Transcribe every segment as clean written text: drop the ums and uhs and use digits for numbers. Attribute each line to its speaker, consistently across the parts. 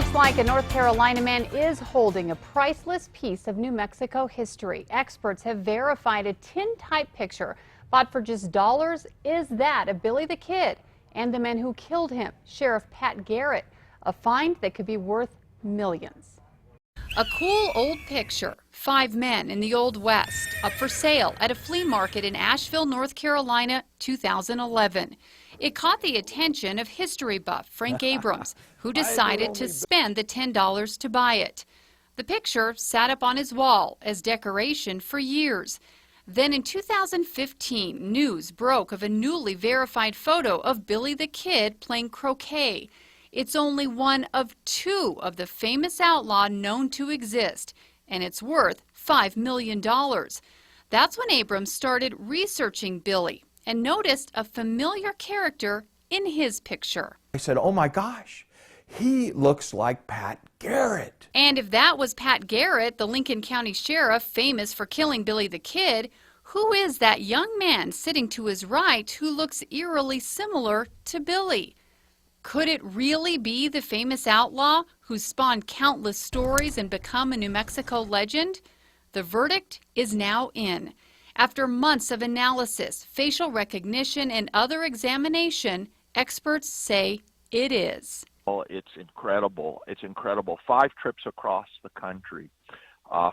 Speaker 1: Looks like a North Carolina man is holding a priceless piece of New Mexico history. Experts have verified a tintype picture bought for just dollars is that of Billy the Kid and the man who killed him, Sheriff Pat Garrett. A find that could be worth millions. A cool old picture. 5 men in the Old West up for sale at a flea market in Asheville, North Carolina, 2011. It caught the attention of history buff Frank Abrams, who decided to spend the $10 to buy it. The picture sat up on his wall as decoration for years. Then in 2015, news broke of a newly verified photo of Billy the Kid playing croquet. It's only one of 2 of the famous outlaw known to exist, and it's worth $5 million. That's when Abrams started researching Billy and noticed a familiar character in his picture.
Speaker 2: I said, oh my gosh, he looks like Pat Garrett.
Speaker 1: And if that was Pat Garrett, the Lincoln County Sheriff famous for killing Billy the Kid, who is that young man sitting to his right who looks eerily similar to Billy? Could it really be the famous outlaw who's spawned countless stories and become a New Mexico legend? The verdict is now in. After months of analysis, facial recognition, and other examination, experts say it is.
Speaker 3: Well, it's incredible. It's incredible. 5 trips across the country.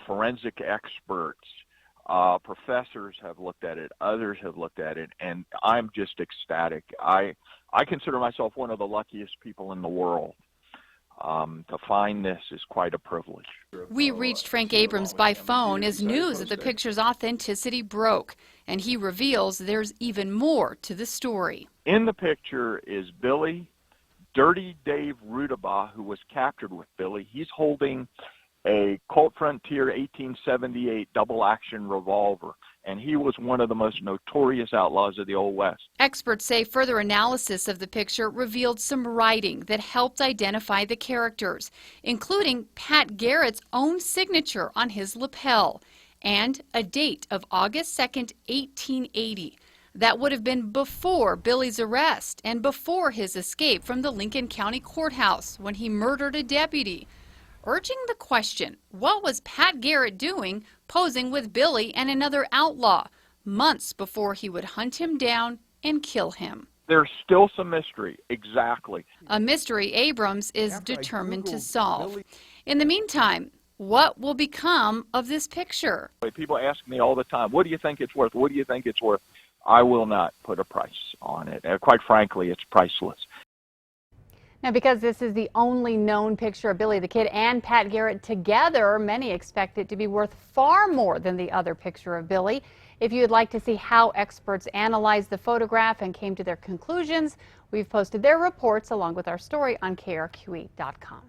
Speaker 3: Forensic experts, professors have looked at it, others have looked at it, and I'm just ecstatic. I consider myself one of the luckiest people in the world. To find this is quite a privilege.
Speaker 1: We reached Frank Abrams by phone as news of the picture's authenticity broke, and he reveals there's even more to the story.
Speaker 3: In the picture is Billy, Dirty Dave Rudabaugh, who was captured with Billy. He's holding a Colt Frontier 1878 double-action revolver, and he was one of the most notorious outlaws of the Old West.
Speaker 1: Experts say further analysis of the picture revealed some writing that helped identify the characters, including Pat Garrett's own signature on his lapel, and a date of August 2nd, 1880. That would have been before Billy's arrest and before his escape from the Lincoln County Courthouse when he murdered a deputy. Urging the question, what was Pat Garrett doing posing with Billy and another outlaw months before he would hunt him down and kill him?
Speaker 3: There's still some mystery, exactly.
Speaker 1: A mystery Abrams is determined to solve. In the meantime, what will become of this picture?
Speaker 3: People ask me all the time, what do you think it's worth? What do you think it's worth? I will not put a price on it. Quite frankly, it's priceless.
Speaker 1: Now, because this is the only known picture of Billy the Kid and Pat Garrett together, many expect it to be worth far more than the other picture of Billy. If you'd like to see how experts analyzed the photograph and came to their conclusions, we've posted their reports along with our story on KRQE.com.